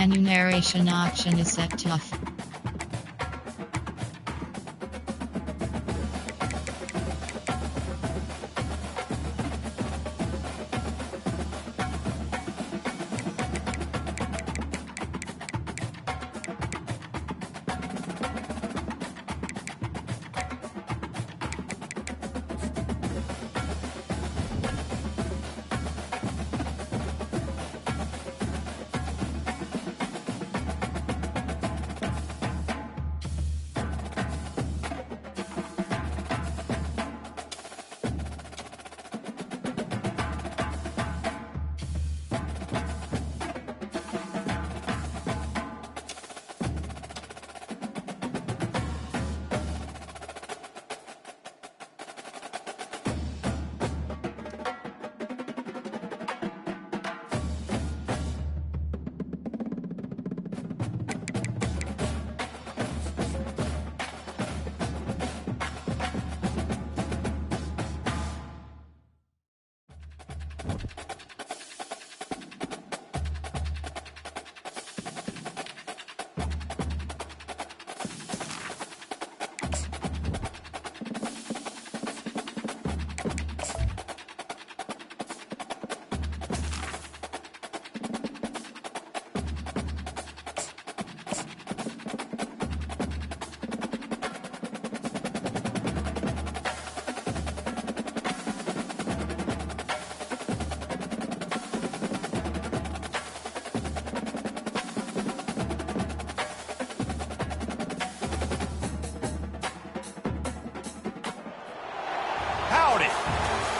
Menu narration option is set to off.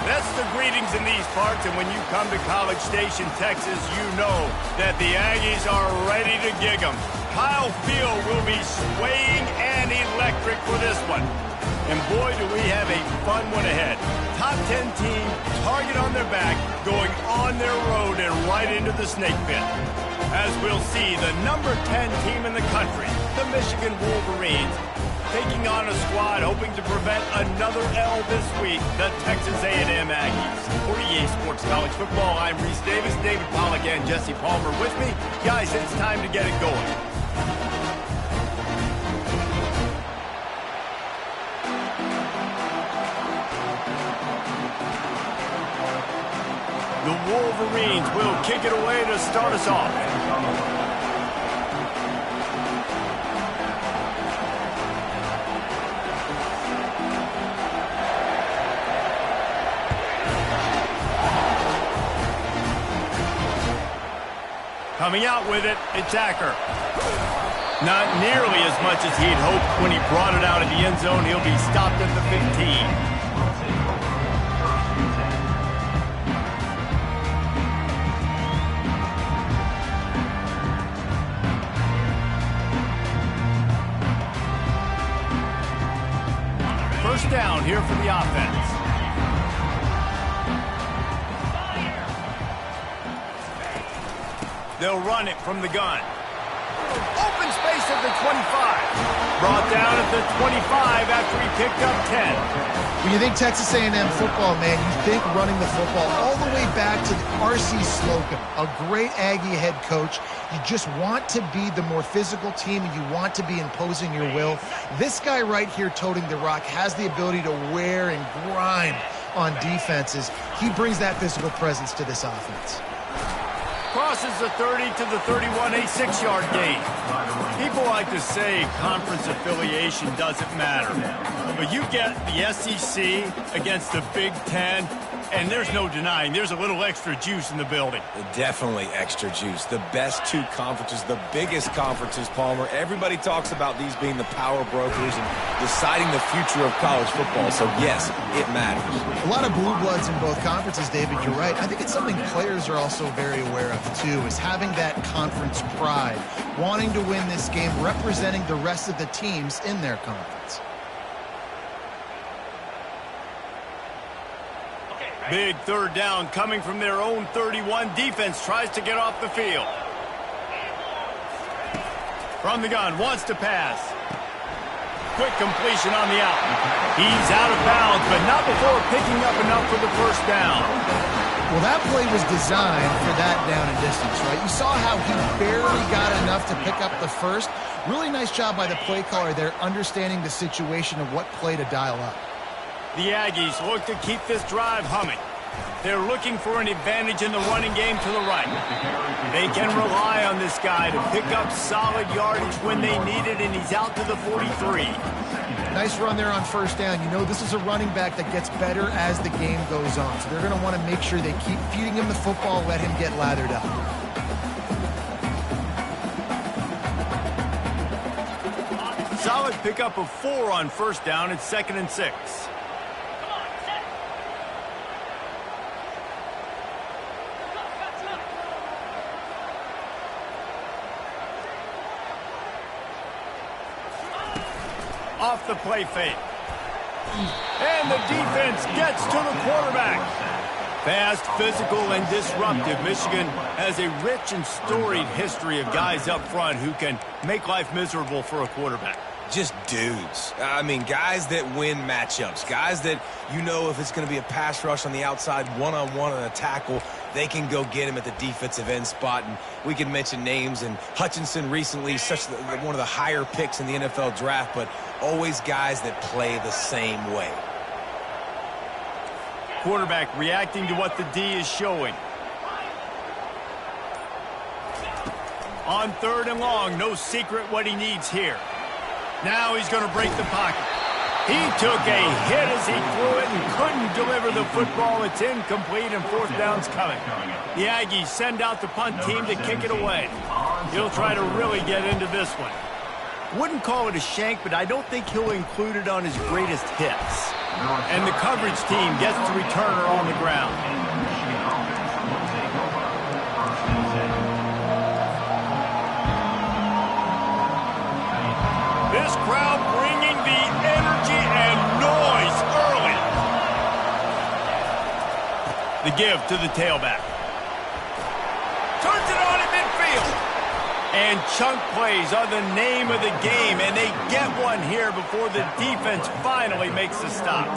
That's the greetings in these parts, and when you come to College Station, Texas, you know that the Aggies are ready to gig 'em. Kyle Field will be swaying and electric for this one. And boy, do we have a fun one ahead. Top 10 team, target on their back, going on their road and right into the snake pit. As we'll see, the number 10 team in the country, the Michigan Wolverines, taking on a squad hoping to prevent another L this week, the Texas A&M Aggies. For EA Sports College Football, I'm Reese Davis, David Pollack, and Jesse Palmer with me. Guys, it's time to get it going. The Wolverines will kick it away to start us off. Coming out with it, it's Acker. Not nearly as much as he'd hoped when he brought it out of the end zone. He'll be stopped at the 15. First down here for the offense. They'll run it from the gun. Open space at the 25. Brought down at the 25 after he picked up 10. When you think Texas A&M football, man, you think running the football all the way back to R.C. Slocum, a great Aggie head coach. You just want to be the more physical team, and you want to be imposing your will. This guy right here toting the rock has the ability to wear and grind on defenses. He brings that physical presence to this offense. Crosses the 30 to the 31, a 6-yard gain. People like to say conference affiliation doesn't matter. But you get the SEC against the Big Ten, and there's no denying there's a little extra juice in the building. Definitely extra juice. The best two conferences, the biggest conferences, Palmer. Everybody talks about these being the power brokers and deciding the future of college football. So, yes, it matters. A lot of blue bloods in both conferences, David. You're right. I think it's something players are also very aware of, too, is having that conference pride, wanting to win this game, representing the rest of the teams in their conference. Big third down coming from their own 31. Defense tries to get off the field. From the gun, wants to pass. Quick completion on the out. He's out of bounds, but not before picking up enough for the first down. Well, that play was designed for that down and distance, right? You saw how he barely got enough to pick up the first. Really nice job by the play caller there, understanding the situation of what play to dial up. The Aggies look to keep this drive humming. They're looking for an advantage in the running game to the right. They can rely on this guy to pick up solid yardage when they need it, and he's out to the 43. Nice run there on first down. You know this is a running back that gets better as the game goes on. So they're going to want to make sure they keep feeding him the football, let him get lathered up. Solid pickup of 4 on first down. It's 2nd and 6. Off the play fake. And the defense gets to the quarterback. Fast, physical, and disruptive. Michigan has a rich and storied history of guys up front who can make life miserable for a quarterback. Just dudes. I mean, guys that win matchups. Guys that, you know, if it's going to be a pass rush on the outside, one-on-one on a tackle, they can go get him at the defensive end spot. And we can mention names. And Hutchinson recently, one of the higher picks in the NFL draft, but always guys that play the same way. Quarterback reacting to what the D is showing. On 3rd and long, no secret what he needs here. Now he's going to break the pocket. He took a hit as he threw it and couldn't deliver the football. It's incomplete and 4th down's coming. The Aggies send out the punt team to kick it away. He'll try to really get into this one. Wouldn't call it a shank, but I don't think he'll include it on his greatest hits. And the coverage team gets the returner on the ground. This crowd bringing the energy and noise early. The give to the tailback. Turns it on at midfield. And chunk plays are the name of the game, and they get one here before the defense finally makes the stop.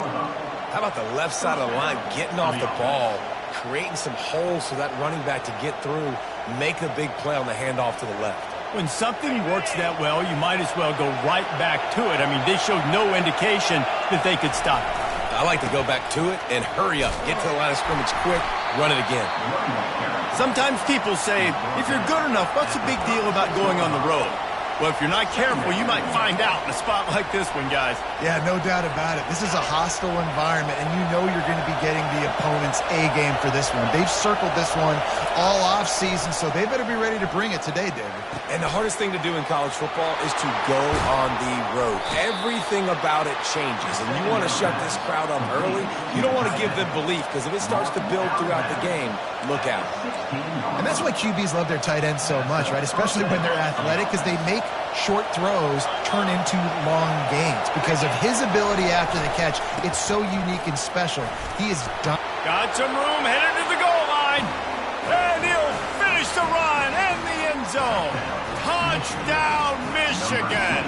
How about the left side of the line getting off the ball, creating some holes for that running back to get through, make a big play on the handoff to the left. When something works that well, you might as well go right back to it. I mean, they showed no indication that they could stop it. I like to go back to it and hurry up. Get to the line of scrimmage quick, run it again. Sometimes people say, if you're good enough, what's the big deal about going on the road? Well, if you're not careful, you might find out in a spot like this one, guys. Yeah, no doubt about it. This is a hostile environment, and you know you're going to be getting the opponent's A game for this one. They've circled this one all off season, so they better be ready to bring it today, David. And the hardest thing to do in college football is to go on the road. Everything about it changes, and you want to shut this crowd up early. You don't want to give them belief, because if it starts to build throughout the game, look out. And that's why QBs love their tight ends so much, right? Especially when they're athletic, because they make short throws turn into long gains. Because of his ability after the catch, it's so unique and special. He is done. Got some room, headed to the goal line. And he'll finish the run and the end zone. Touchdown, Michigan.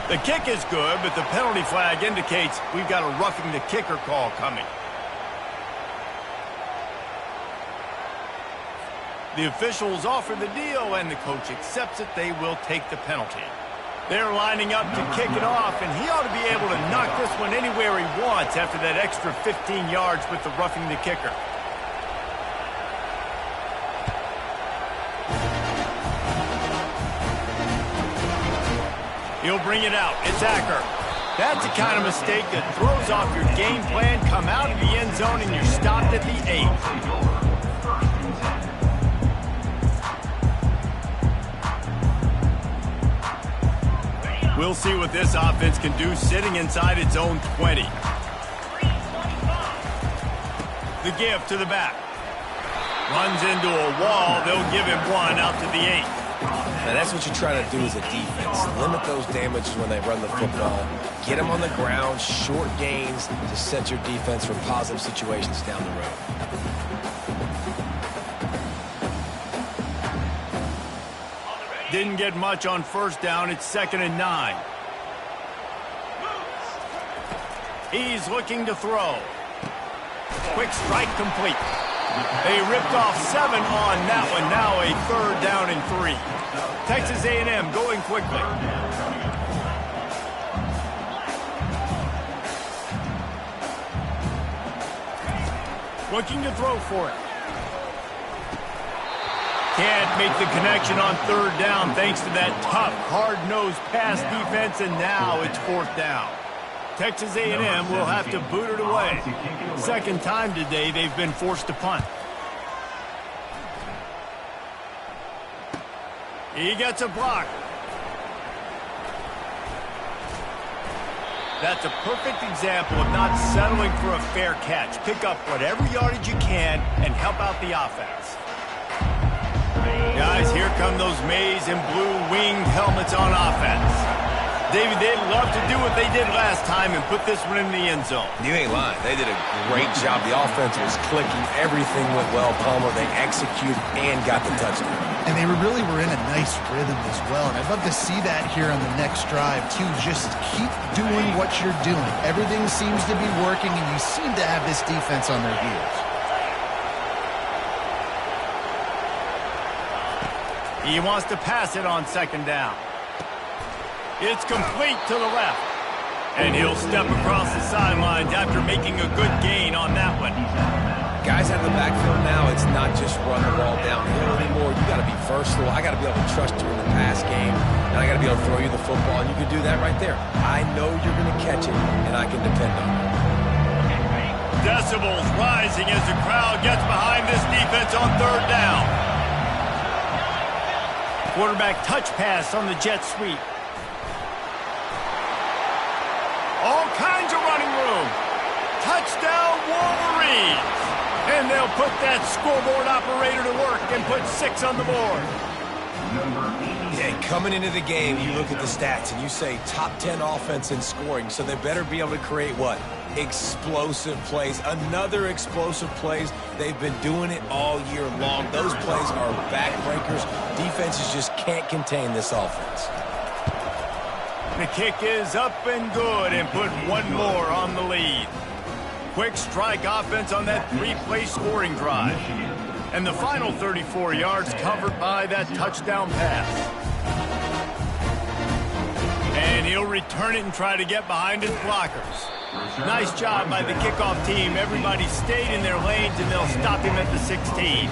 The kick is good, but the penalty flag indicates we've got a roughing the kicker call coming. The officials offer the deal, and the coach accepts it. They will take the penalty. They're lining up to kick it off, and he ought to be able to knock this one anywhere he wants after that extra 15 yards with the roughing the kicker. He'll bring it out. It's Acker. That's the kind of mistake that throws off your game plan. Come out of the end zone, and you're stopped at the 8. We'll see what this offense can do sitting inside its own 20. The give to the back. Runs into a wall. They'll give him one out to the 8. Now that's what you're trying to do as a defense. Limit those damages when they run the football. Get them on the ground, short gains to set your defense for positive situations down the road. Didn't get much on first down. It's 2nd and 9. He's looking to throw. Quick strike complete. They ripped off 7 on that one. Now a 3rd down and 3. Texas A&M going quickly. Looking to throw for it. Can't make the connection on 3rd down thanks to that tough, hard-nosed pass defense, and now it's 4th down. Texas A&M will have to boot it away. Second time today they've been forced to punt. He gets a block. That's a perfect example of not settling for a fair catch. Pick up whatever yardage you can and help out the offense. Guys, here come those maize and blue winged helmets on offense. David, they'd love to do what they did last time and put this one in the end zone. You ain't lying. They did a great job. The offense was clicking. Everything went well, Palmer. They executed and got the touchdown. And they really were in a nice rhythm as well. And I'd love to see that here on the next drive, too. Just keep doing what you're doing. Everything seems to be working, and you seem to have this defense on their heels. He wants to pass it on 2nd down. It's complete to the left. And he'll step across the sidelines after making a good gain on that one. Guys out of the backfield now, it's not just run the ball downhill anymore. You got to be versatile. I got to be able to trust you in the pass game, and I got to be able to throw you the football, and you can do that right there. I know you're going to catch it, and I can depend on it. Decibels rising as the crowd gets behind this defense on 3rd down. Quarterback touch pass on the jet sweep. All kinds of running room. Touchdown Wolverines. And they'll put that scoreboard operator to work and put 6 on the board. Yeah, coming into the game, you look at the stats and you say top 10 offense in scoring, so they better be able to create what? Explosive plays. Another explosive plays. They've been doing it all year long. Those plays are backbreakers. Defenses just can't contain this offense. The kick is up and good and put 1 more on the lead. Quick strike offense on that 3-play scoring drive. And the final 34 yards covered by that touchdown pass. And he'll return it and try to get behind his blockers. Nice job by the kickoff team. Everybody stayed in their lanes, and they'll stop him at the 16.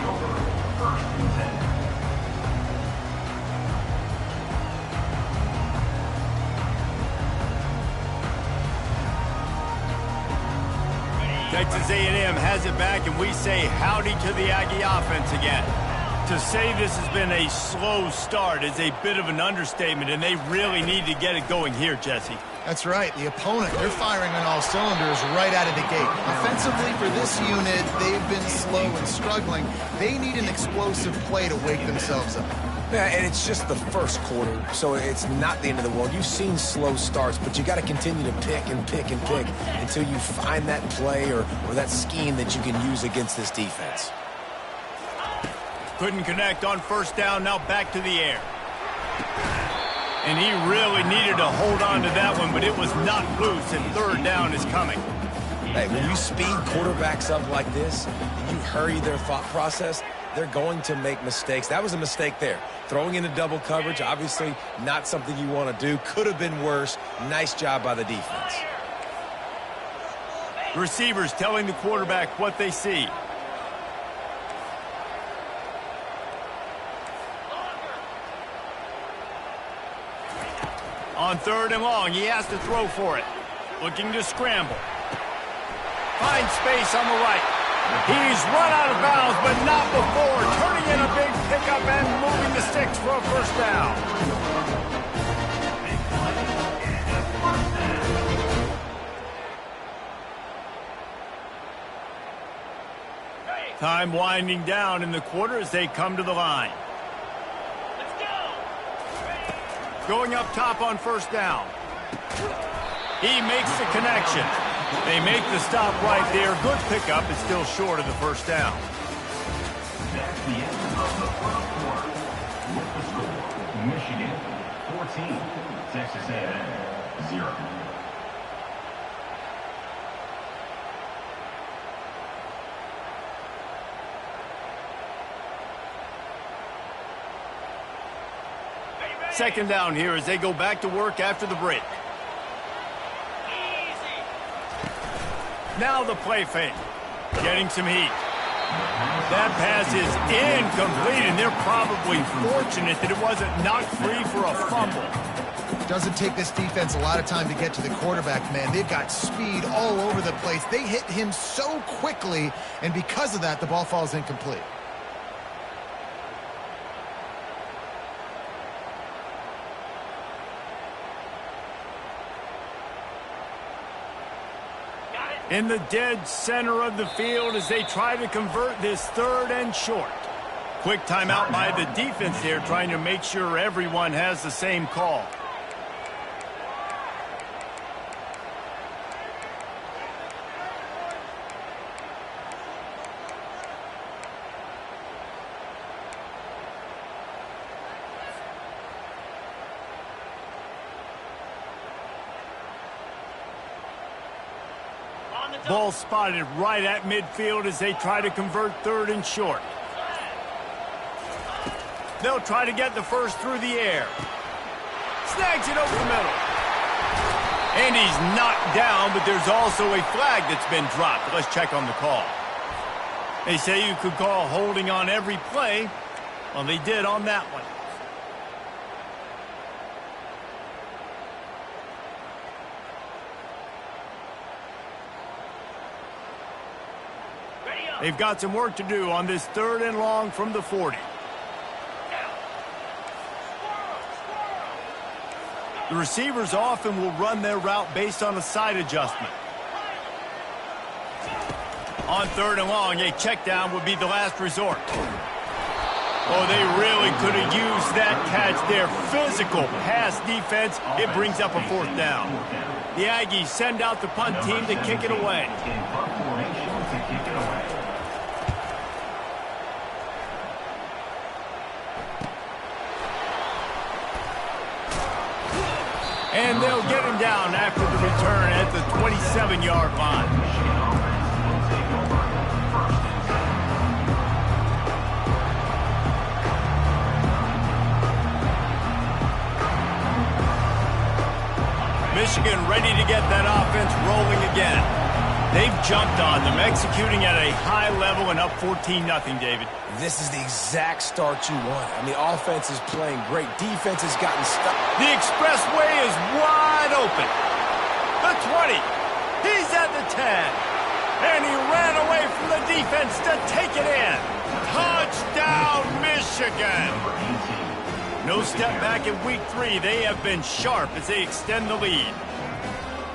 Texas A&M has it back, and we say howdy to the Aggie offense again. To say this has been a slow start is a bit of an understatement, and they really need to get it going here, Jesse. That's right. The opponent, they're firing on all cylinders right out of the gate. Offensively, for this unit, they've been slow and struggling. They need an explosive play to wake themselves up. Yeah, and it's just the first quarter, so it's not the end of the world. You've seen slow starts, but you got to continue to pick and pick and pick until you find that play or that scheme that you can use against this defense. Couldn't connect on 1st down, now back to the air. And he really needed to hold on to that one, but it was not loose, and 3rd down is coming. Hey, when you speed quarterbacks up like this, and you hurry their thought process, they're going to make mistakes. That was a mistake there. Throwing into double coverage, obviously not something you want to do. Could have been worse. Nice job by the defense. Receivers telling the quarterback what they see. On 3rd and long, he has to throw for it. Looking to scramble. Finds space on the right. He's run out of bounds, but not before. Turning in a big pickup and moving the sticks for a 1st down. Time winding down in the quarter as they come to the line. Going up top on 1st down. He makes the connection. They make the stop right there. Good pickup. It's still short of the 1st down. That's the end of the first quarter. With the score, Michigan 14, Texas A&M 0. second down here as they go back to work after the break. Now the play fake. Getting some heat. That pass is incomplete, and they're probably fortunate that it wasn't knocked free for a fumble. Doesn't take this defense a lot of time to get to the quarterback, man. They've got speed all over the place. They hit him so quickly, and because of that, the ball falls incomplete. In the dead center of the field as they try to convert this 3rd and short. Quick timeout by the defense there, trying to make sure everyone has the same call. Ball spotted right at midfield as they try to convert 3rd and short. They'll try to get the first through the air. Snags it over the middle. And he's knocked down, but there's also a flag that's been dropped. Let's check on the call. They say you could call holding on every play. Well, they did on that one. They've got some work to do on this 3rd and long from the 40. The receivers often will run their route based on a side adjustment. On 3rd and long, a check down would be the last resort. Oh, they really could have used that catch there. Physical pass defense. It brings up a 4th down. The Aggies send out the punt team to kick it away. And they'll get him down after the return at the 27-yard line. Michigan ready to get that offense rolling again. They've jumped on them, executing at a high level and up 14-0, David. This is the exact start you want. I mean, offense is playing great. Defense has gotten stuck. The expressway is wide open. The 20. He's at the 10. And he ran away from the defense to take it in. Touchdown, Michigan. No step back in week 3. They have been sharp as they extend the lead.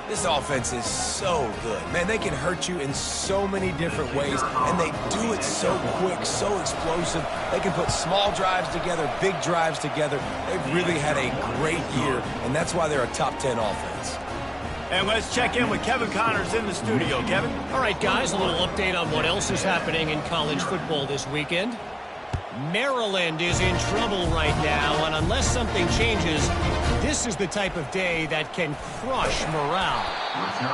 This offense is so good. Man, they can hurt you in so many different ways, and they do it so quick, so explosive. They can put small drives together, big drives together. They've really had a great year, and that's why they're a top 10 offense. And let's check in with Kevin Connors in the studio. Kevin? All right, guys, a little update on what else is happening in college football this weekend. Maryland is in trouble right now, and unless something changes, this is the type of day that can crush morale.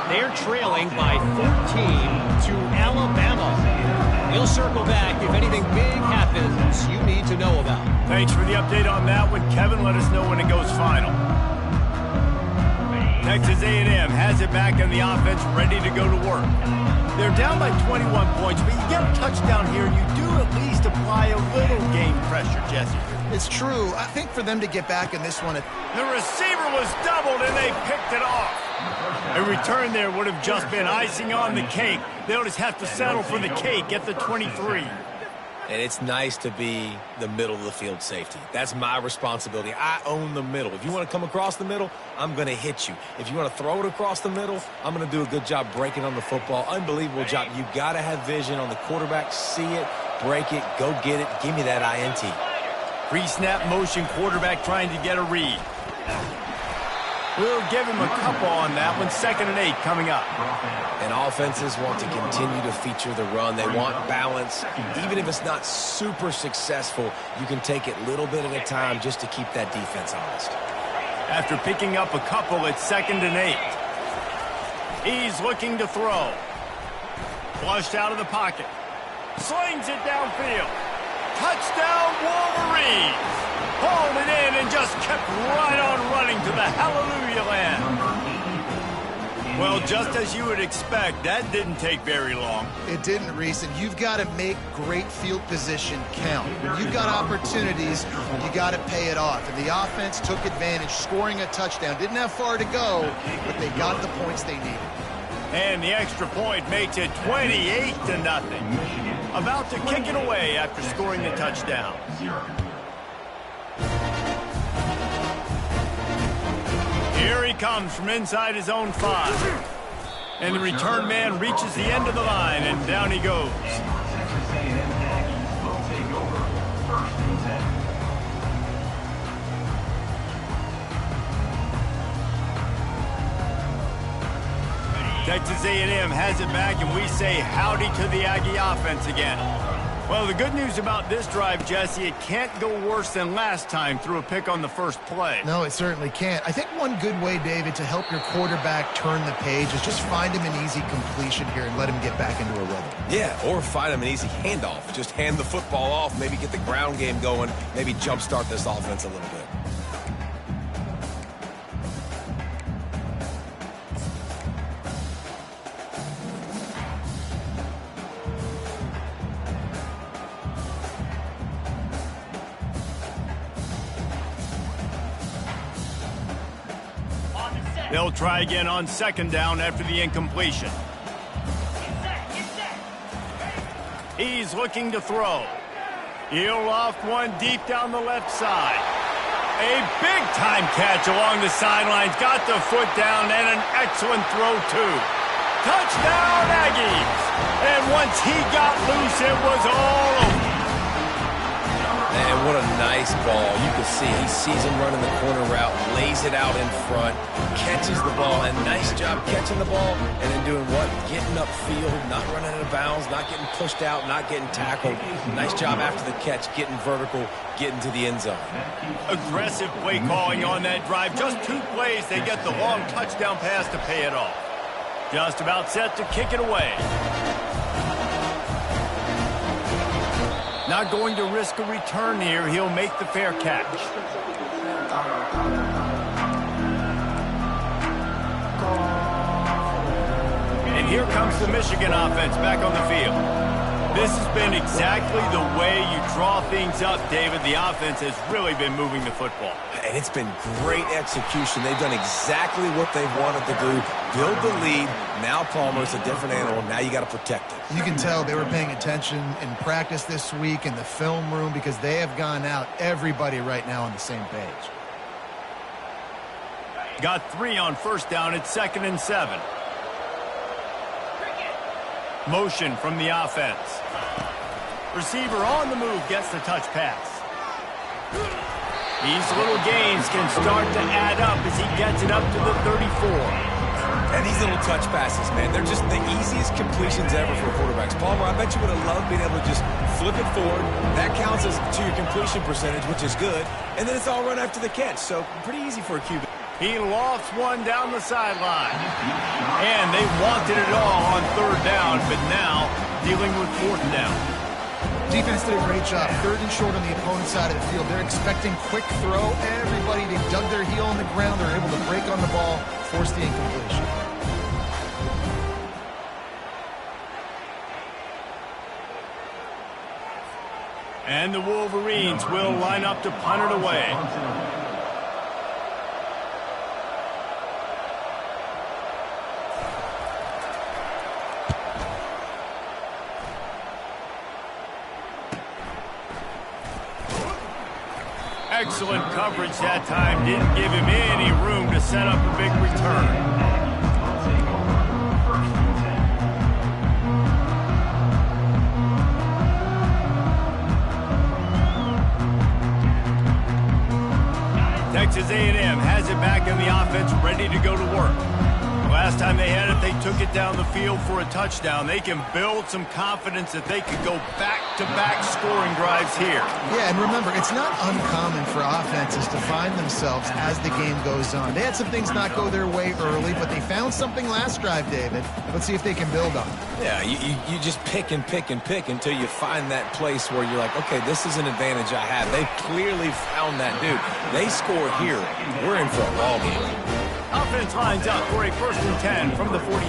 They're trailing by 14 to Alabama. We'll circle back if anything big happens you need to know about. Thanks for the update on that one, Kevin. Let us know when it goes final. Texas A&M has it back in the offense, ready to go to work. They're down by 21 points, but you get a touchdown here, and you do at least apply a little game pressure, Jesse. It's true. I think for them to get back in this one... The receiver was doubled, and they picked it off. A return there would have just been icing on the cake. They'll just have to settle for the cake at the 23. And it's nice to be the middle of the field safety. That's my responsibility. I own the middle. If you want to come across the middle, I'm going to hit you. If you want to throw it across the middle, I'm going to do a good job breaking on the football. Unbelievable job. You got to have vision on the quarterback. See it, break it, go get it. Give me that INT. Pre-snap motion, quarterback trying to get a read. We'll give him a couple on that one. 2nd and 8 coming up. And offenses want to continue to feature the run. They want balance. Even if it's not super successful, you can take it little bit at a time just to keep that defense honest. After picking up a couple, it's 2nd and 8. He's looking to throw. Flushed out of the pocket. Slings it downfield. Touchdown, Wolverines. hauled it in and just kept right on running to the hallelujah land. Well, just as you would expect, that didn't take very long. It didn't, Reese, and you've got to make great field position count. When you've got opportunities, you got to pay it off. And the offense took advantage, scoring a touchdown. Didn't have far to go, but they got the points they needed. And the extra point makes it 28-0. About to kick it away after scoring the touchdown. Here he comes from inside his own 5. And the return man reaches the end of the line, and down he goes. Texas A&M has it back, and we say howdy to the Aggie offense again. Well, the good news about this drive, Jesse, it can't go worse than last time through a pick on the first play. No, it certainly can't. I think one good way, David, to help your quarterback turn the page is just find him an easy completion here and let him get back into a rhythm. Yeah, or find him an easy handoff. Just hand the football off, maybe get the ground game going, maybe jumpstart this offense a little bit. They'll try again on second down after the incompletion. He's looking to throw. He'll loft one deep down the left side. A big-time catch along the sidelines. Got the foot down and an excellent throw, too. Touchdown, Aggies! And once he got loose, it was all over. Man, what a nice ball. You can see he sees him running the corner route, lays it out in front, catches the ball, and nice job catching the ball, and then doing what? Getting upfield, not running out of bounds, not getting pushed out, not getting tackled. Nice job after the catch, getting vertical, getting to the end zone. Aggressive play calling on that drive. Just 2 plays, they get the long touchdown pass to pay it off. Just about set to kick it away. Not going to risk a return here. He'll make the fair catch. And here comes the Michigan offense back on the field. This has been exactly the way you draw things up, David. The offense has really been moving the football. And it's been great execution. They've done exactly what they've wanted to do. Build the lead. Now Palmer's a different animal. Now you got to protect it. You can tell they were paying attention in practice this week in the film room because they have gone out, everybody right now on the same page. Got 3 on first down. It's 2nd and 7. Motion from the offense. Receiver on the move gets the touch pass. These little gains can start to add up as he gets it up to the 34. And these little touch passes, man, they're just the easiest completions ever for quarterbacks. Palmer, I bet you would have loved being able to just flip it forward. That counts as to your completion percentage, which is good. And then it's all run after the catch, so pretty easy for a QB. He lofts one down the sideline. And they wanted it all on 3rd down, but now dealing with 4th down. Defense did a great job. 3rd and short on the opponent's side of the field. They're expecting quick throw. Everybody, they dug their heel on the ground. They're able to break on the ball, force the incompletion. And the Wolverines will line up to punt it away. Excellent coverage that time. Didn't give him any room to set up a big return. Texas A&M has it back in the offense, ready to go to work. Last time they had it, they took it down the field for a touchdown. They can build some confidence that they could go back-to-back scoring drives here. Yeah, and remember, it's not uncommon for offenses to find themselves as the game goes on. They had some things not go their way early, but they found something last drive, David. Let's see if they can build on it. Yeah, you just pick and pick and pick until you find that place where you're like, okay, this is an advantage I have. They've clearly found that, dude. They score here. We're in for a ball game. Offense lines up for a 1st and 10 from the 43.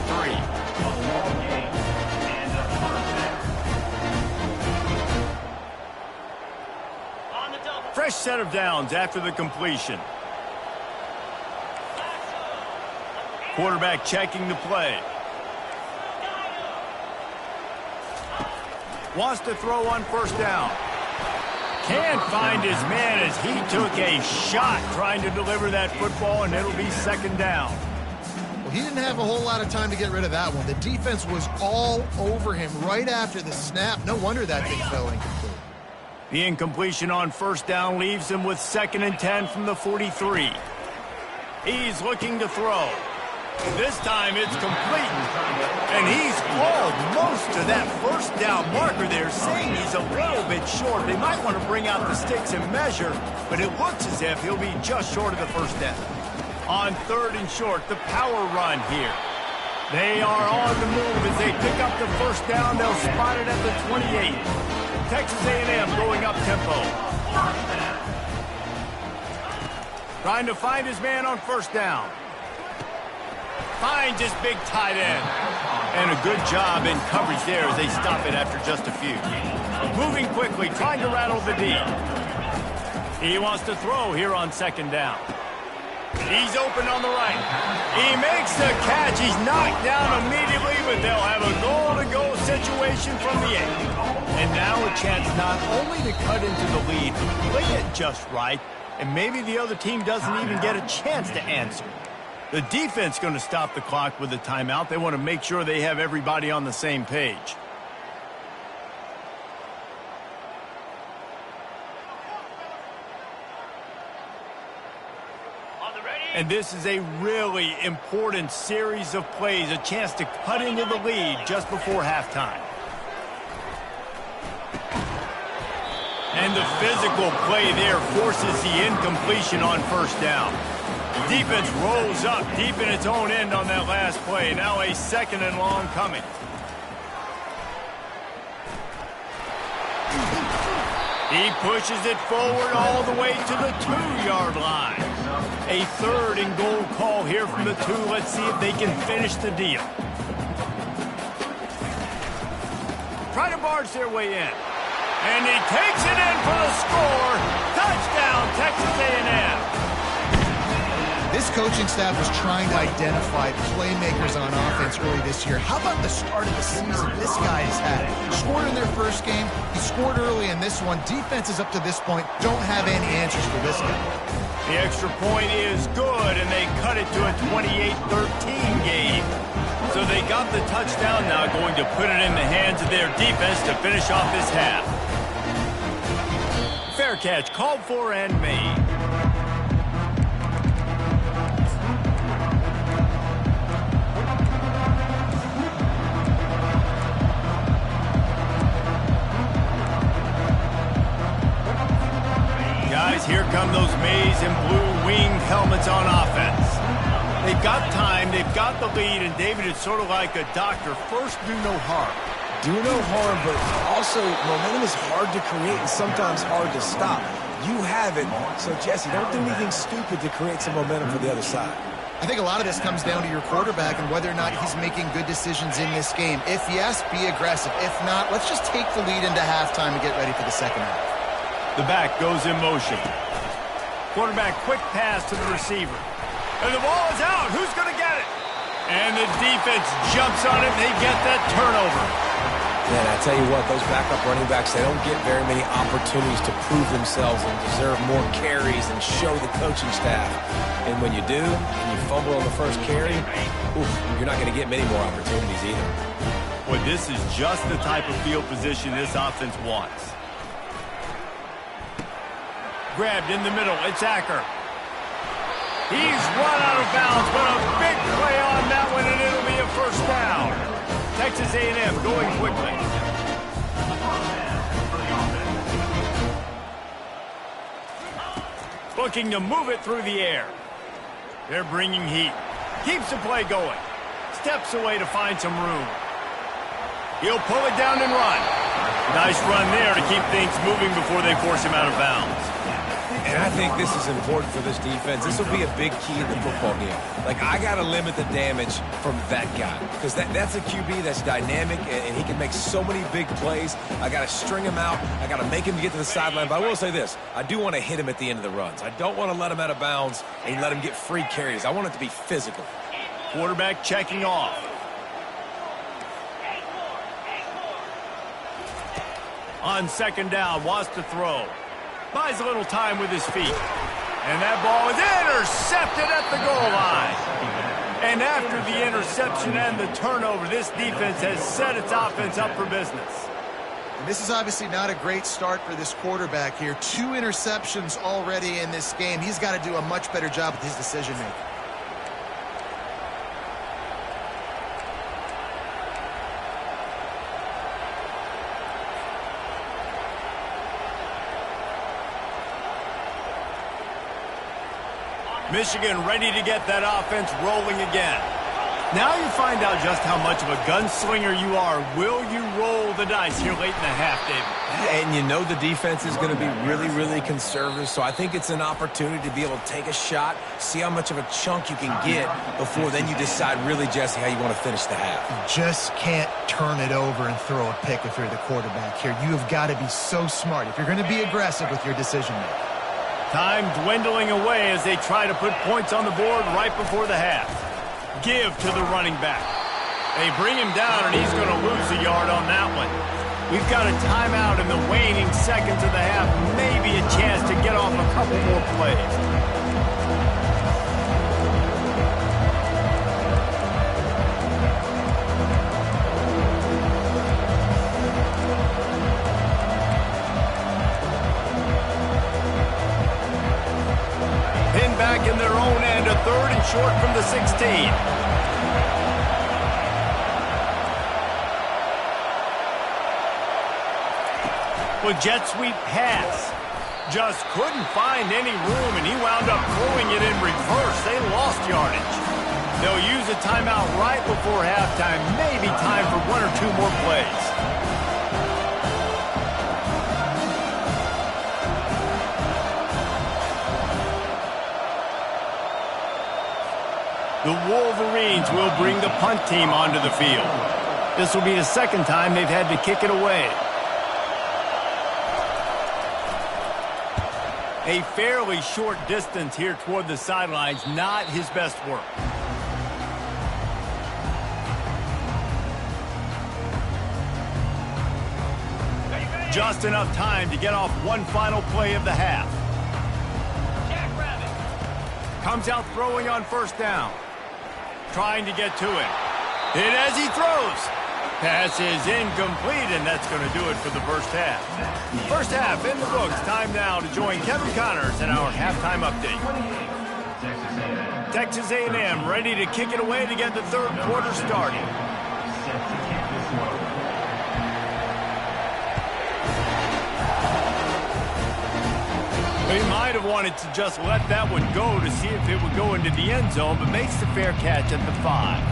Fresh set of downs after the completion. Quarterback checking the play. Wants to throw on 1st down. Can't find his man as he took a shot trying to deliver that football, and it'll be 2nd down. Well, he didn't have a whole lot of time to get rid of that one. The defense was all over him right after the snap. No wonder that thing fell incomplete. The incompletion on 1st down leaves him with 2nd and 10 from the 43. He's looking to throw. This time it's complete. And he's called most of that 1st down marker there, saying he's a little bit short. They might want to bring out the sticks and measure, but it looks as if he'll be just short of the 1st down. On 3rd and short, the power run here. They are on the move as they pick up the 1st down. They'll spot it at the 28. Texas A&M going up tempo. Trying to find his man on 1st down. Finds his big tight end. And a good job in coverage there as they stop it after just a few. Moving quickly, trying to rattle the D. He wants to throw here on 2nd down. He's open on the right. He makes the catch. He's knocked down immediately, but they'll have a goal-to-go situation from the 8. And now a chance not only to cut into the lead, play it just right, and maybe the other team doesn't even get a chance to answer. The defense going to stop the clock with a timeout. They want to make sure they have everybody on the same page. And this is a really important series of plays, a chance to cut into the lead just before halftime. And the physical play there forces the incompletion on 1st down. Defense rolls up deep in its own end on that last play. Now a 2nd and long coming. He pushes it forward all the way to the 2-yard line. A 3rd and goal call here from the 2. Let's see if they can finish the deal. Try to barge their way in. And he takes it in for the score. Touchdown, Texas A&M. This coaching staff was trying to identify playmakers on offense early this year. How about the start of the season this guy has had? Scored in their 1st game. He scored early in this one. Defenses up to this point don't have any answers for this guy. The extra point is good, and they cut it to a 28-13 game. So they got the touchdown, now going to put it in the hands of their defense to finish off this half. Fair catch, called for and made. Guys, here come those maize and blue winged helmets on offense. They've got time, they've got the lead, and David, it's sort of like a doctor. First, do no harm. Do no harm, but also momentum is hard to create and sometimes hard to stop. You have it, so Jesse, don't do anything stupid to create some momentum for the other side. I think a lot of this comes down to your quarterback and whether or not he's making good decisions in this game. If yes, be aggressive. If not, let's just take the lead into halftime and get ready for the 2nd half. The back goes in motion. Quarterback quick pass to the receiver. And the ball is out. Who's going to get it? And the defense jumps on it. They get that turnover. Man, I tell you what, those backup running backs, they don't get very many opportunities to prove themselves and deserve more carries and show the coaching staff. And when you do, and you fumble on the 1st carry, you're not going to get many more opportunities either. Boy, this is just the type of field position this offense wants. Grabbed in the middle, it's Acker. He's run out of bounds, but a big play on that one, first down. Texas A&M going quickly. Looking to move it through the air. They're bringing heat. Keeps the play going. Steps away to find some room. He'll pull it down and run. Nice run there to keep things moving before they force him out of bounds. And I think this is important for this defense. This will be a big key in the football game. Like, I got to limit the damage from that guy. Because that's a QB that's dynamic, and he can make so many big plays. I got to string him out. I got to make him get to the sideline. But I will say this. I do want to hit him at the end of the runs. I don't want to let him out of bounds and let him get free carries. I want it to be physical. Quarterback checking off. On second down, wants to throw. Buys a little time with his feet. And that ball is intercepted at the goal line. And after the interception and the turnover, this defense has set its offense up for business. And this is obviously not a great start for this quarterback here. 2 interceptions already in this game. He's got to do a much better job with his decision-making. Michigan ready to get that offense rolling again. Now you find out just how much of a gunslinger you are. Will you roll the dice here late in the half, David? And you know the defense is going to be really, really conservative, so I think it's an opportunity to be able to take a shot, see how much of a chunk you can get before then you decide really, Jesse, how you want to finish the half. You just can't turn it over and throw a pick if you're the quarterback here. You have got to be so smart if you're going to be aggressive with your decision-making. Time dwindling away as they try to put points on the board right before the half. Give to the running back. They bring him down, and he's going to lose a yard on that one. We've got a timeout in the waning seconds of the half. Maybe a chance to get off a couple more plays. Back in their own end, a third and short from the 16. With jet sweep pass. Just couldn't find any room, and he wound up throwing it in reverse. They lost yardage. They'll use a timeout right before halftime. Maybe time for 1 or 2 more plays. The Wolverines will bring the punt team onto the field. This will be the second time they've had to kick it away. A fairly short distance here toward the sidelines, not his best work. Just enough time to get off one final play of the half. Comes out throwing on first down. Trying to get to him. Hit as he throws. Pass is incomplete, and that's going to do it for the first half. First half in the books. Time now to join Kevin Connors in our halftime update. Texas A&M ready to kick it away to get the third quarter started. He might have wanted to just let that one go to see if it would go into the end zone, but makes the fair catch at the 5.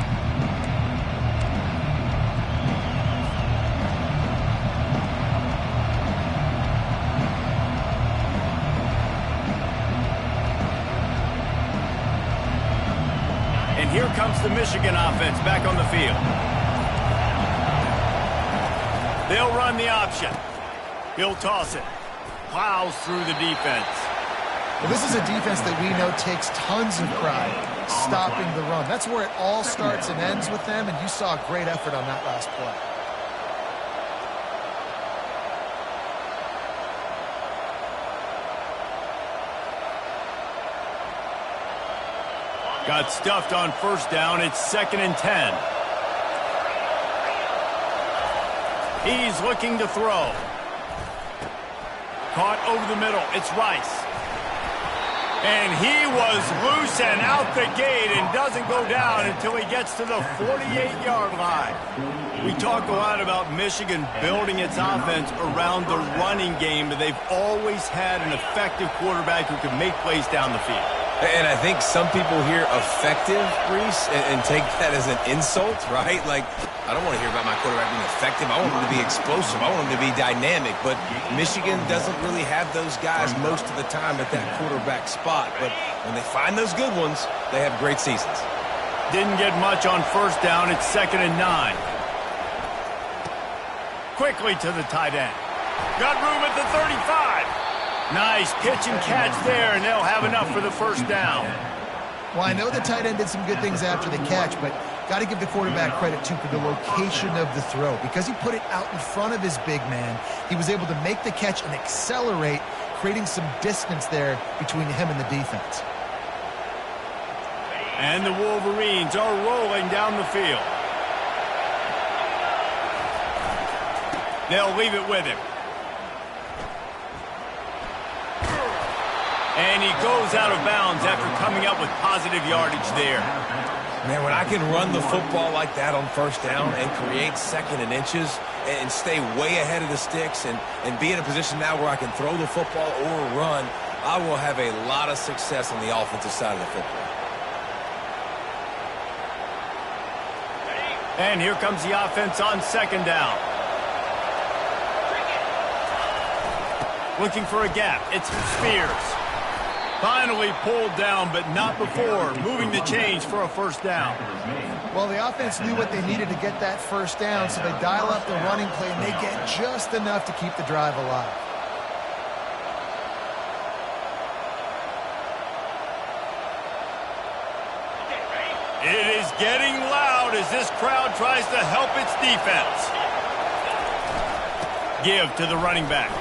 And here comes the Michigan offense back on the field. They'll run the option. He'll toss it. Plows through the defense. Well, this is a defense that we know takes tons of pride stopping the run. That's where it all starts and ends with them, and you saw a great effort on that last play. Got stuffed on first down. It's 2nd and 10. He's looking to throw. Caught over the middle. It's Rice. And he was loose and out the gate and doesn't go down until he gets to the 48-yard line. We talk a lot about Michigan building its offense around the running game, but they've always had an effective quarterback who can make plays down the field. And I think some people hear effective, Reese, and take that as an insult, right? Like, I don't want to hear about my quarterback being effective. I want him to be explosive. I want him to be dynamic. But Michigan doesn't really have those guys most of the time at that quarterback spot. But when they find those good ones, they have great seasons. Didn't get much on first down. It's 2nd and 9. Quickly to the tight end. Got room at the 35. Nice pitch and catch there, and they'll have enough for the first down. Well, I know the tight end did some good things after the catch, but got to give the quarterback credit, too, for the location of the throw. Because he put it out in front of his big man, he was able to make the catch and accelerate, creating some distance there between him and the defense. And the Wolverines are rolling down the field. They'll leave it with him. And he goes out of bounds after coming up with positive yardage there. Man, when I can run the football like that on first down and create 2nd and inches and stay way ahead of the sticks and be in a position now where I can throw the football or run, I will have a lot of success on the offensive side of the football. And here comes the offense on 2nd down. Looking for a gap. It's Spears. Finally pulled down, but not before moving the chains for a first down. Well, the offense knew what they needed to get that first down, so they dial up the running play, and they get just enough to keep the drive alive. It is getting loud as this crowd tries to help its defense. Give to the running back.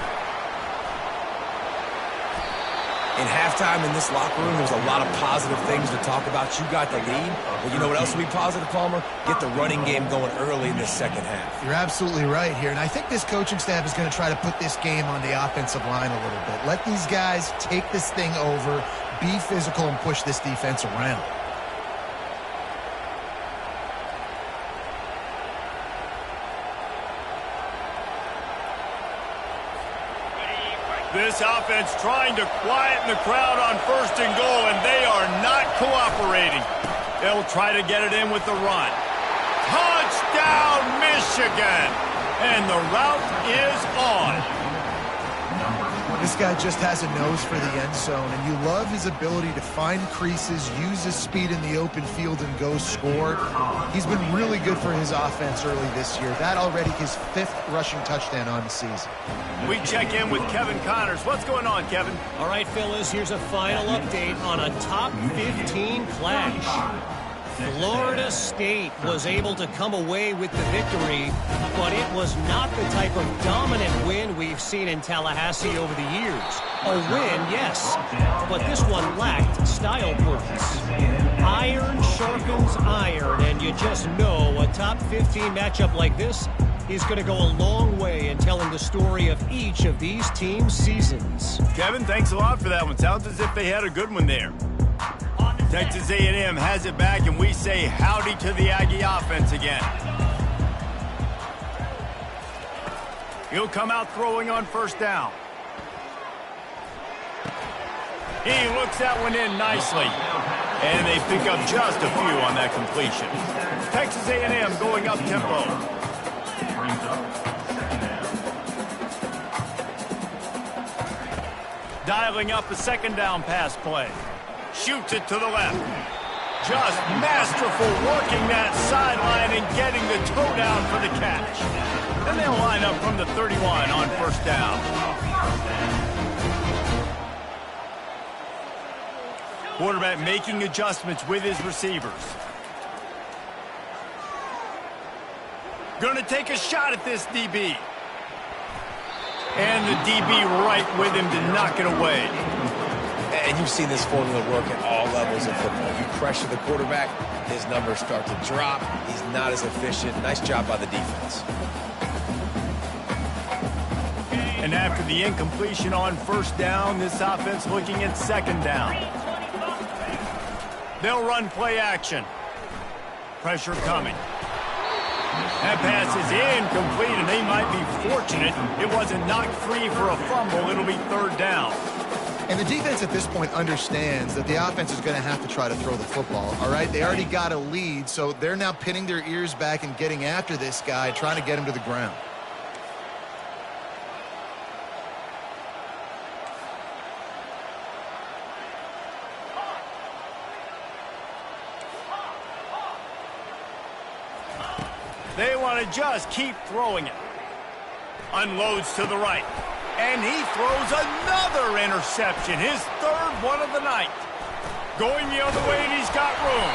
In halftime in this locker room, there's a lot of positive things to talk about. You got the lead. Well, you know what else will be positive, Palmer? Get the running game going early in the second half. You're absolutely right here, and I think this coaching staff is going to try to put this game on the offensive line a little bit. Let these guys take this thing over, be physical, and push this defense around. This offense trying to quieten the crowd on 1st and goal, and they are not cooperating. They'll try to get it in with the run. Touchdown, Michigan! And the route is on. This guy just has a nose for the end zone, and you love his ability to find creases, use his speed in the open field, and go score. He's been really good for his offense early this year. That already his 5th rushing touchdown on the season. We check in with Kevin Connors. What's going on, Kevin? All right, fellas, here's a final update on a top 15 clash. Florida State was able to come away with the victory, but it was not the type of dominant win we've seen in Tallahassee over the years. A win, yes, but this one lacked style points. Iron sharpens iron, and you just know a top 15 matchup like this is going to go a long way in telling the story of each of these teams' seasons. Kevin, thanks a lot for that one. Sounds as if they had a good one there. Texas A&M has it back, and we say howdy to the Aggie offense again. He'll come out throwing on 1st down. He looks that one in nicely. And they pick up just a few on that completion. Texas A&M going up tempo. Dialing up a 2nd down pass play. Shoots it to the left. Just masterful working that sideline and getting the toe down for the catch. Then they'll line up from the 31 on 1st down. Quarterback making adjustments with his receivers. Going to take a shot at this DB. And the DB right with him to knock it away. And you've seen this formula work at all levels of football. You pressure the quarterback, his numbers start to drop. He's not as efficient. Nice job by the defense. And after the incompletion on first down, this offense looking at second down. They'll run play action. Pressure coming. That pass is incomplete, and they might be fortunate it wasn't knocked free for a fumble. It'll be third down. And the defense at this point understands that the offense is going to have to try to throw the football, all right? They already got a lead, so they're now pinning their ears back and getting after this guy, trying to get him to the ground. They want to just keep throwing it. Unloads to the right. And he throws another interception, his third one of the night. Going the other way, and he's got room.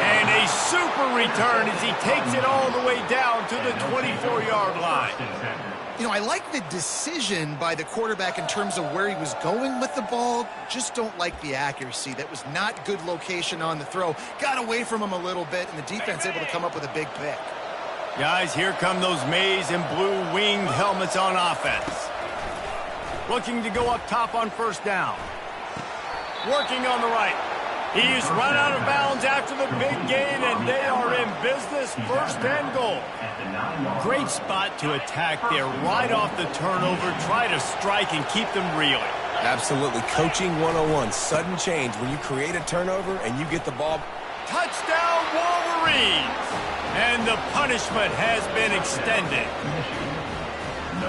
And a super return as he takes it all the way down to the 24-yard line. You know, I like the decision by the quarterback in terms of where he was going with the ball. Just don't like the accuracy. That was not good location on the throw. Got away from him a little bit, and the defense able to come up with a big pick. Guys, here come those maize and blue winged helmets on offense. Looking to go up top on first down. Working on the right. He's run out of bounds after the big gain, and they are in business, first and goal. Great spot to attack there right off the turnover. Try to strike and keep them reeling. Absolutely. Coaching 101. Sudden change. When you create a turnover and you get the ball. Touchdown, Wolverines! And the punishment has been extended.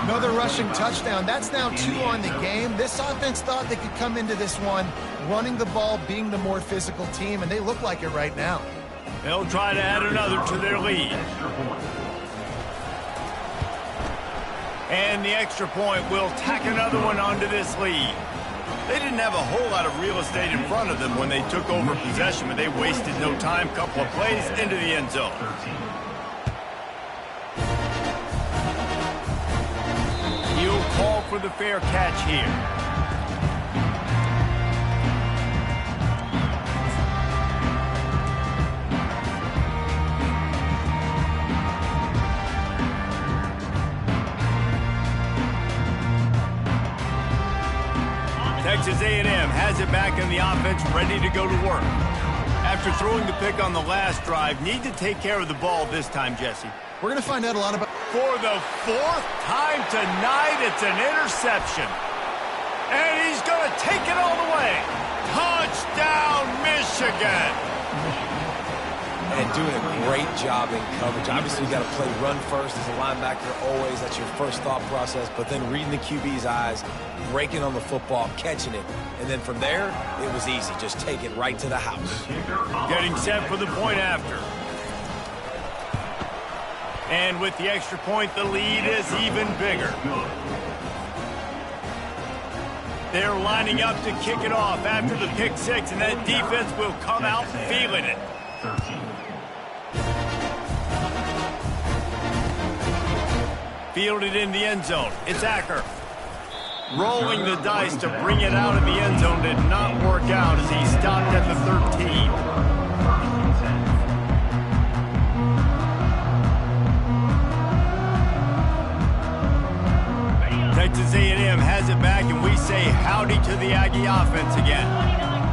Another rushing touchdown. That's now 2 on the game. This offense thought they could come into this one running the ball, being the more physical team, and they look like it right now. They'll try to add another to their lead. And the extra point will tack another one onto this lead. They didn't have a whole lot of real estate in front of them when they took over possession, but they wasted no time. Couple of plays into the end zone. He'll call for the fair catch here. Texas A&M has it back in the offense, ready to go to work. After throwing the pick on the last drive, need to take care of the ball this time, Jesse. We're going to find out a lot about... For the 4th time tonight, it's an interception. And he's going to take it all the way. Touchdown, Michigan. And doing a great job in coverage. Obviously, you got to play run first as a linebacker always. That's your first thought process. But then reading the QB's eyes, breaking on the football, catching it. And then from there, it was easy. Just take it right to the house. Getting set for the point after. And with the extra point, the lead is even bigger. They're lining up to kick it off after the pick six, and that defense will come out feeling it. Fielded in the end zone. It's Acker. Rolling the dice to bring it out of the end zone did not work out as he stopped at the 13. Texas A&M has it back, and we say howdy to the Aggie offense again.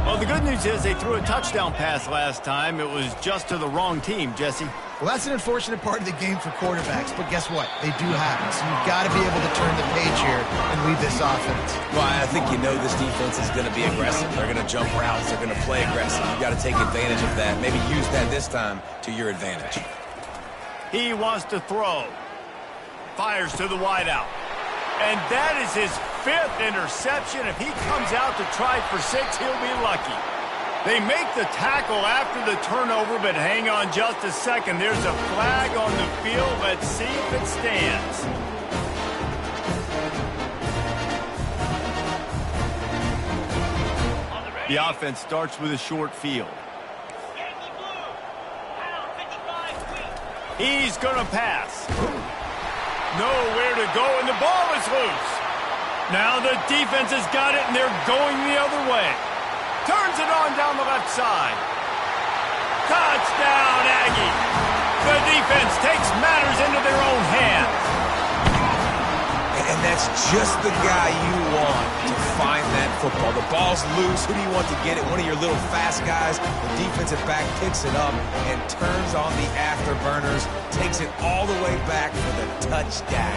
Well, the good news is they threw a touchdown pass last time. It was just to the wrong team, Jesse. Well, that's an unfortunate part of the game for quarterbacks, but guess what? They do happen, so you've got to be able to turn the page here and lead this offense. Well, I think you know this defense is going to be aggressive. They're going to jump routes. They're going to play aggressive. You've got to take advantage of that. Maybe use that this time to your advantage. He wants to throw. Fires to the wideout. And that is his 5th interception. If he comes out to try for 6, he'll be lucky. They make the tackle after the turnover, but hang on just a second. There's a flag on the field. Let's see if it stands. The offense starts with a short field. He's going to pass. Nowhere to go, and the ball is loose. Now the defense has got it, and they're going the other way. Turns it on down the left side. Touchdown, Aggie. The defense takes matters into their own hands. And that's just the guy you want to find that football. The ball's loose. Who do you want to get it? One of your little fast guys. The defensive back picks it up and turns on the afterburners, takes it all the way back for the touchdown.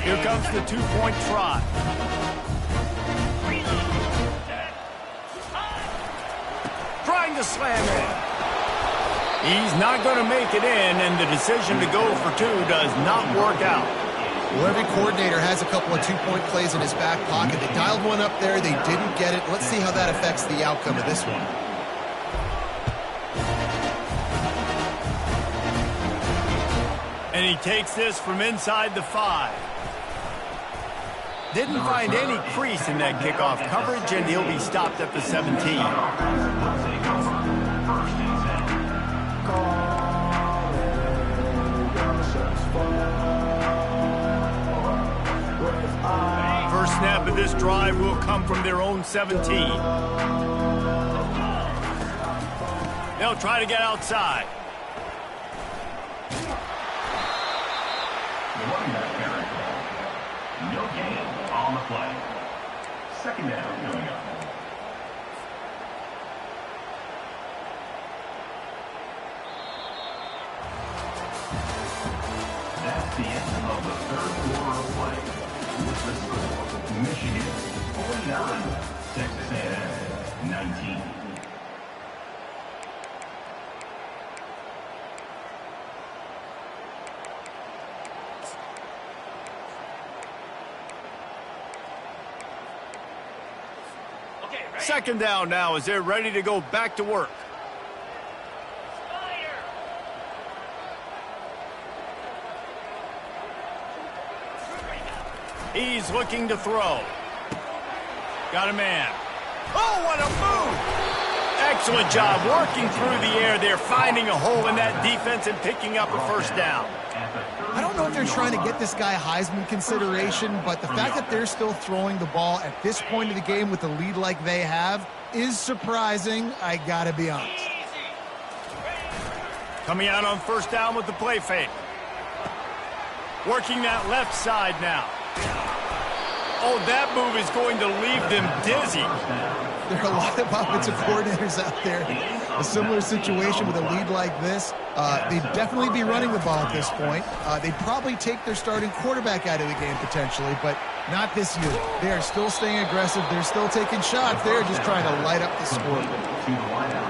Here comes the two-point try. Trying to slam in. He's not going to make it in, and the decision to go for two does not work out. Well, every coordinator has a couple of two-point plays in his back pocket. They dialed one up there. They didn't get it. Let's see how that affects the outcome of this one. And he takes this from inside the 5. Didn't find any crease in that kickoff coverage, and he'll be stopped at the 17. First snap of this drive will come from their own 17. They'll try to get outside. No gain on the play. Second down coming up. That's the end of the third quarter of play. With the score, Michigan 49, Texas A&M 19. Second down now as they're ready to go back to work. He's looking to throw. Got a man. Oh, what a move! Excellent job working through the air there, finding a hole in that defense and picking up a first down. I don't know if they're trying to get this guy Heisman consideration, but the fact that they're still throwing the ball at this point of the game with a lead like they have is surprising, I gotta be honest. Coming out on first down with the play fake. Working that left side now. Oh, that move is going to leave them dizzy. There are a lot of offensive coordinators out there. A similar situation with a lead like this. They'd definitely be running the ball at this point. They'd probably take their starting quarterback out of the game potentially, but not this year. They are still staying aggressive. They're still taking shots. They're just trying to light up the scoreboard.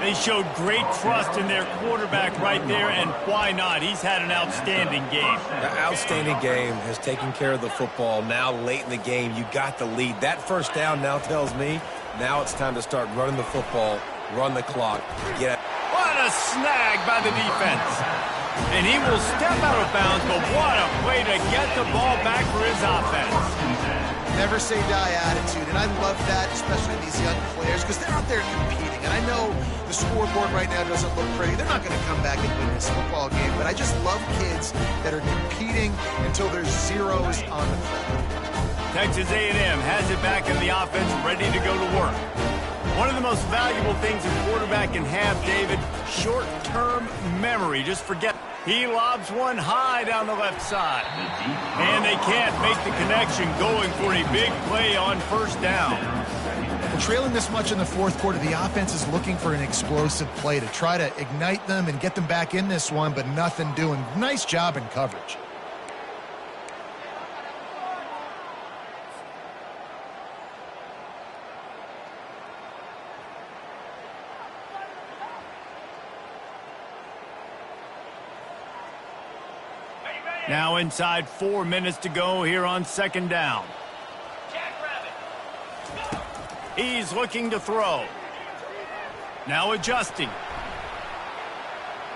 They showed great trust in their quarterback right there, and why not? He's had an outstanding game. The outstanding game has taken care of the football. Now late in the game, you got the lead. That first down now tells me now it's time to start running the football, run the clock, get it. What a snag by the defense. And he will step out of bounds, but what a way to get the ball back for his offense. Never say die attitude, and I love that, especially these young players, because they're out there competing. And I know the scoreboard right now doesn't look pretty. They're not going to come back and win this football game, but I just love kids that are competing until there's zeros on the clock. Texas A&M has it back in the offense, ready to go to work. One of the most valuable things a quarterback can have, David, short-term memory. Just forget. He lobs one high down the left side. And they can't make the connection, going for a big play on first down. Well, trailing this much in the fourth quarter, the offense is looking for an explosive play to try to ignite them and get them back in this one, but nothing doing. Nice job in coverage. Now inside 4 minutes to go here on second down. He's looking to throw. Now adjusting.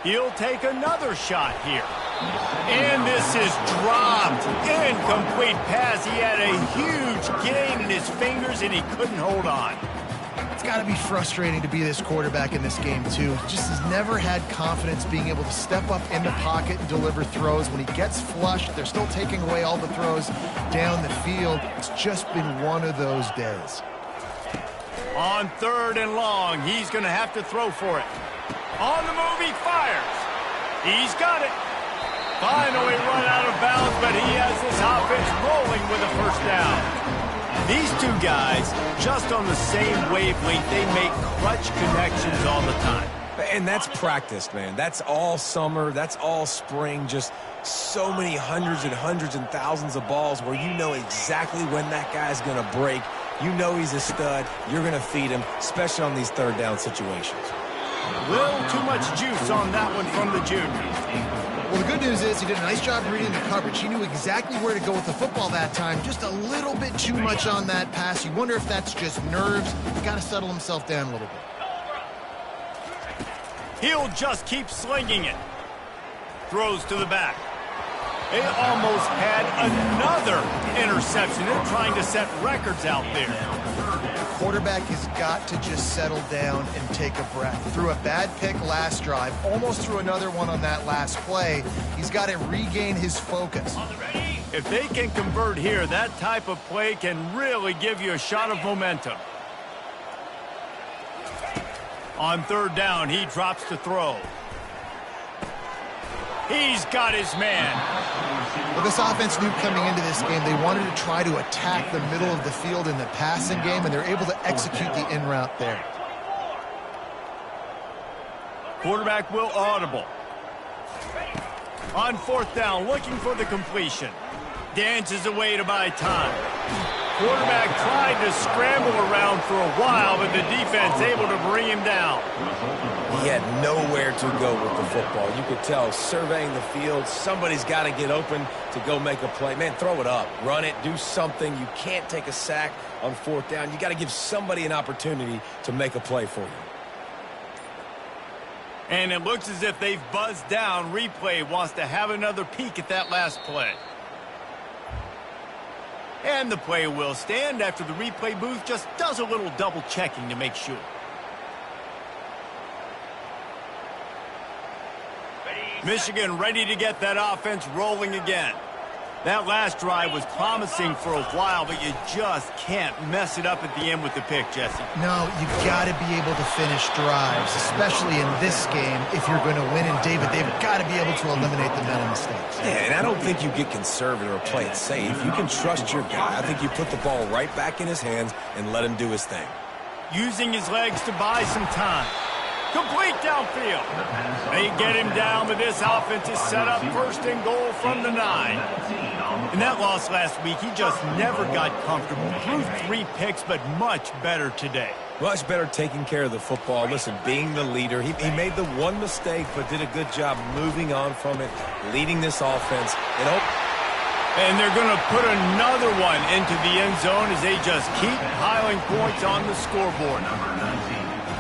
He'll take another shot here. And this is dropped. Incomplete pass. He had a huge gain in his fingers and he couldn't hold on. It's got to be frustrating to be this quarterback in this game, too. He just has never had confidence being able to step up in the pocket and deliver throws. When he gets flushed, they're still taking away all the throws down the field. It's just been one of those days. On third and long, he's going to have to throw for it. On the move, he fires. He's got it. Finally run out of bounds, but he has this offense rolling with a first down. These two guys, just on the same wavelength, they make clutch connections all the time. And that's practice, man. That's all summer. That's all spring. Just so many hundreds and thousands of balls where you know exactly when that guy's going to break. You know he's a stud. You're going to feed him, especially on these third down situations. A little too much juice on that one from the junior. Well, the good news is he did a nice job reading the coverage. He knew exactly where to go with the football that time. Just a little bit too much on that pass. You wonder if that's just nerves. He's got to settle himself down a little bit. He'll just keep slinging it. Throws to the back. They almost had another interception. They're trying to set records out there. The quarterback has got to just settle down and take a breath. Threw a bad pick last drive, almost threw another one on that last play. He's got to regain his focus. If they can convert here, that type of play can really give you a shot of momentum. On third down, he drops to throw. He's got his man. Well, this offense knew coming into this game they wanted to try to attack the middle of the field in the passing game, and they're able to execute the in route there. Quarterback will audible. On fourth down, looking for the completion. Dances away to buy time. Quarterback tried to scramble around for a while, but the defense able to bring him down. He had nowhere to go with the football. You could tell, surveying the field, somebody's got to get open to go make a play. Man, throw it up. Run it. Do something. You can't take a sack on fourth down. You got to give somebody an opportunity to make a play for you. And it looks as if they've buzzed down. Replay wants to have another peek at that last play. And the play will stand after the replay booth just does a little double checking to make sure. Michigan ready to get that offense rolling again. That last drive was promising for a while, but you just can't mess it up at the end with the pick, Jesse. No, you've got to be able to finish drives, especially in this game. If you're going to win, and they've got to be able to eliminate the mental mistakes. Yeah, and I don't think you get conservative or play it safe. You can trust your guy. I think you put the ball right back in his hands and let him do his thing. Using his legs to buy some time. Complete downfield. They get him down, but this offense is set up first and goal from the 9. In that loss last week, he just never got comfortable. Threw 3 picks, but much better today. Much better taking care of the football. Listen, being the leader, he made the one mistake, but did a good job moving on from it, leading this offense. And they're going to put another one into the end zone as they just keep piling points on the scoreboard.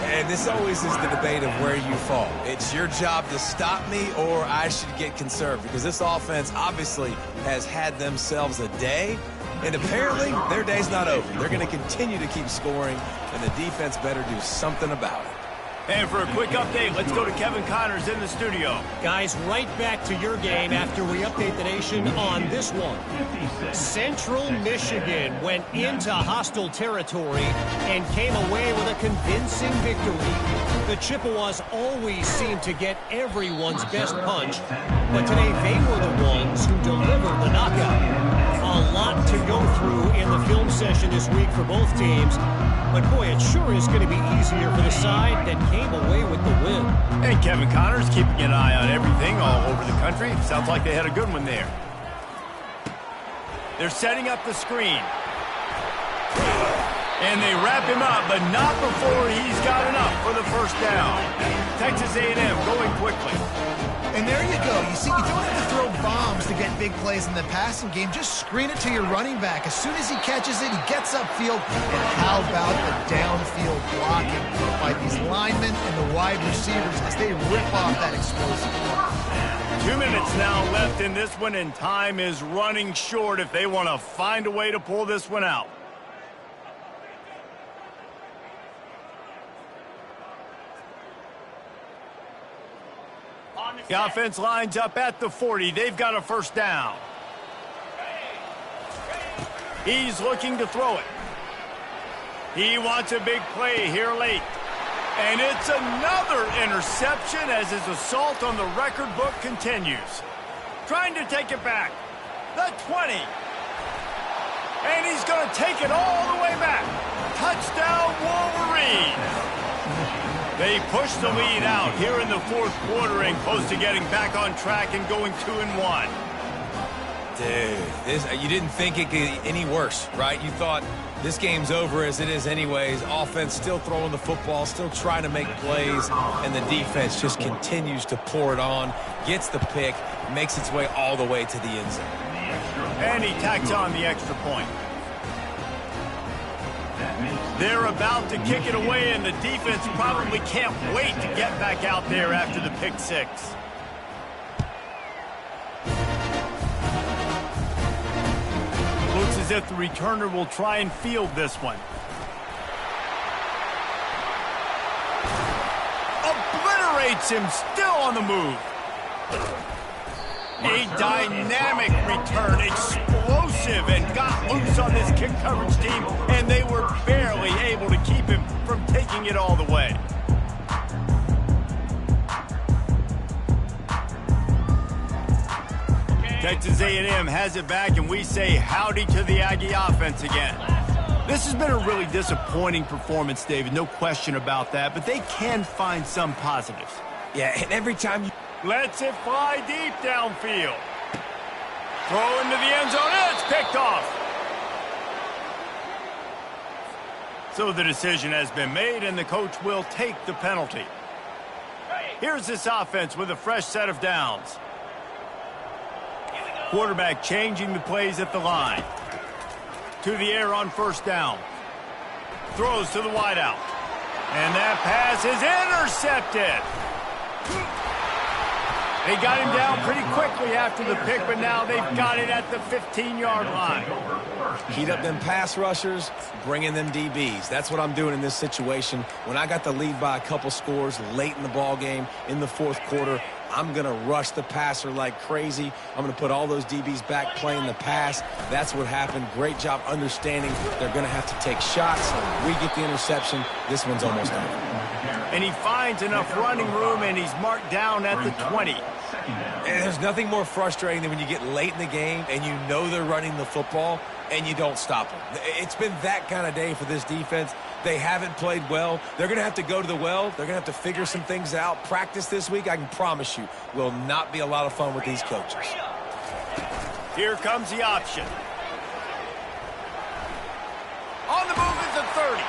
And this always is the debate of where you fall. It's your job to stop me, or I should get conserved, because this offense obviously has had themselves a day, and apparently their day's not over. They're going to continue to keep scoring, and the defense better do something about it. And for a quick update, let's go to Kevin Connors in the studio. Guys, right back to your game after we update the nation on this one. Central Michigan went into hostile territory and came away with a convincing victory. The Chippewas always seem to get everyone's best punch, but today they were the ones who delivered the knockout. A lot to go through in the film session this week for both teams. But, boy, it sure is going to be easier for the side that came away with the win. And Kevin Connors keeping an eye on everything all over the country. Sounds like they had a good one there. They're setting up the screen. And they wrap him up, but not before he's got enough for the first down. Texas A&M going quickly. And there you go. You see, you don't have to throw bombs to get big plays in the passing game. Just screen it to your running back. As soon as he catches it, he gets upfield. And how about the downfield blocking by these linemen and the wide receivers as they rip off that explosive block. 2 minutes now left in this one, and time is running short if they want to find a way to pull this one out. The offense lines up at the 40. They've got a first down. He's looking to throw it. He wants a big play here late. And it's another interception as his assault on the record book continues. Trying to take it back. The 20. And he's going to take it all the way back. Touchdown, Wolverine. They push the lead out here in the fourth quarter and close to getting back on track and going 2-1. Dude, you didn't think it could get any worse, right? You thought this game's over as it is anyways. Offense still throwing the football, still trying to make plays, and the defense just continues to pour it on, gets the pick, makes its way all the way to the end zone. And he tacks on the extra point. They're about to kick it away, and the defense probably can't wait to get back out there after the pick six. Looks as if the returner will try and field this one. Obliterates him, still on the move. A dynamic return, explosive, and got loose on this kick coverage team, and they were barely able to keep him from taking it all the way. Texas A&M has it back, and we say howdy to the Aggie offense again. This has been a really disappointing performance, David, no question about that, but they can find some positives. Yeah, and every time you... Lets it fly deep downfield. Throw into the end zone, and it's picked off. So the decision has been made, and the coach will take the penalty. Here's this offense with a fresh set of downs. Quarterback changing the plays at the line. To the air on first down. Throws to the wideout. And that pass is intercepted. They got him down pretty quickly after the pick, but now they've got it at the 15-yard line. Heat up them pass rushers, bring in them DBs. That's what I'm doing in this situation. When I got the lead by a couple scores late in the ball game, in the fourth quarter, I'm going to rush the passer like crazy. I'm going to put all those DBs back playing the pass. That's what happened. Great job understanding they're going to have to take shots. We get the interception. This one's almost over. And he finds enough running room, and he's marked down at the 20. And there's nothing more frustrating than when you get late in the game and you know they're running the football and you don't stop them. It's been that kind of day for this defense. They haven't played well. They're going to have to go to the well. They're going to have to figure some things out. Practice this week, I can promise you, will not be a lot of fun with these coaches. Here comes the option. On the move is the 30.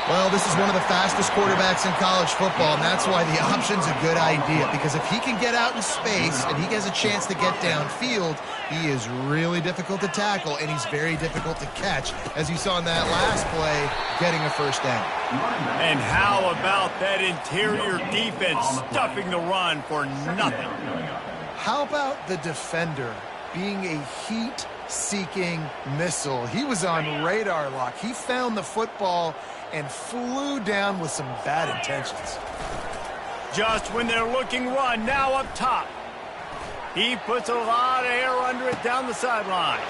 Well, this is one of the fastest quarterbacks in college football, and that's why the option's a good idea, because if he can get out in space and he has a chance to get downfield, he is really difficult to tackle, and he's very difficult to catch, as you saw in that last play, getting a first down. And how about that interior defense stuffing the run for nothing? How about the defender being a heat-seeking missile? He was on radar lock. He found the football and flew down with some bad intentions. Just when they're looking run, now up top. He puts a lot of air under it down the sideline.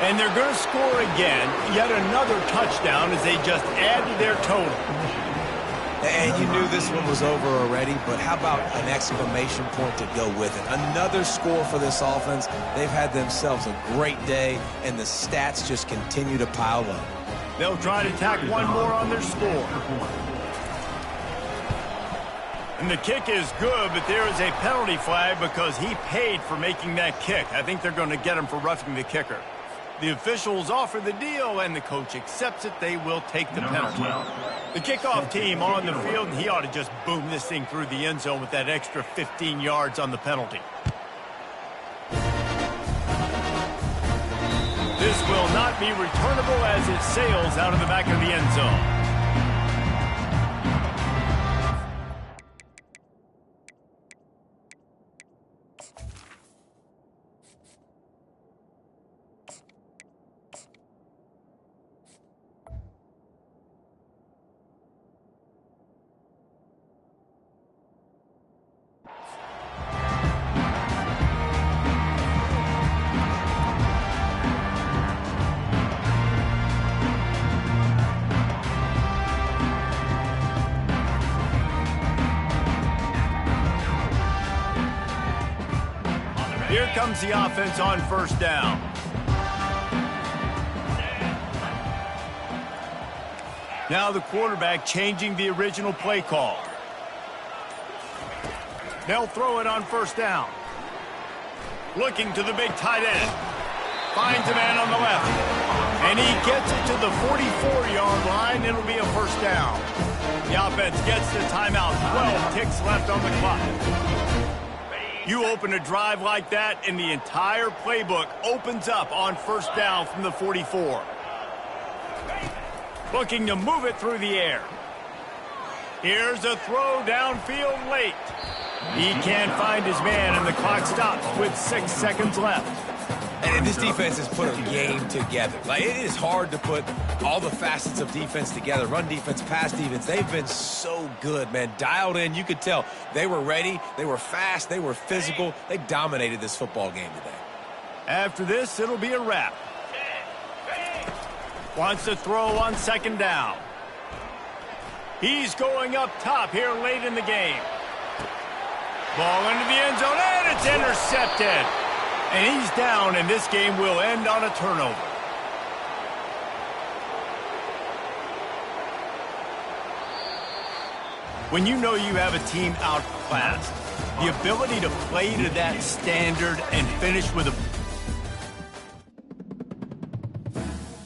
And they're going to score again, yet another touchdown as they just add to their total. And you knew this one was over already, but how about an exclamation point to go with it? Another score for this offense. They've had themselves a great day, and the stats just continue to pile up. They'll try to tack one more on their score. And the kick is good, but there is a penalty flag because he paid for making that kick. I think they're going to get him for roughing the kicker. The officials offer the deal, and the coach accepts it. They will take the penalty. The kickoff team on the field, and he ought to just boom this thing through the end zone with that extra 15 yards on the penalty. This will not be returnable as it sails out of the back of the end zone. Here comes the offense on first down. Now the quarterback changing the original play call. They'll throw it on first down. Looking to the big tight end. Finds a man on the left. And he gets it to the 44-yard line. It'll be a first down. The offense gets the timeout. 12 ticks left on the clock. You open a drive like that, and the entire playbook opens up on first down from the 44. Looking to move it through the air. Here's a throw downfield late. He can't find his man, and the clock stops with 6 seconds left. And this defense has put a game together. Like, it is hard to put all the facets of defense together. Run defense, pass defense. They've been so good, man. Dialed in. You could tell they were ready. They were fast. They were physical. They dominated this football game today. After this, it'll be a wrap. Wants to throw on second down. He's going up top here late in the game. Ball into the end zone, and it's intercepted. And he's down, and this game will end on a turnover. When you know you have a team outclassed, the ability to play to that standard and finish with a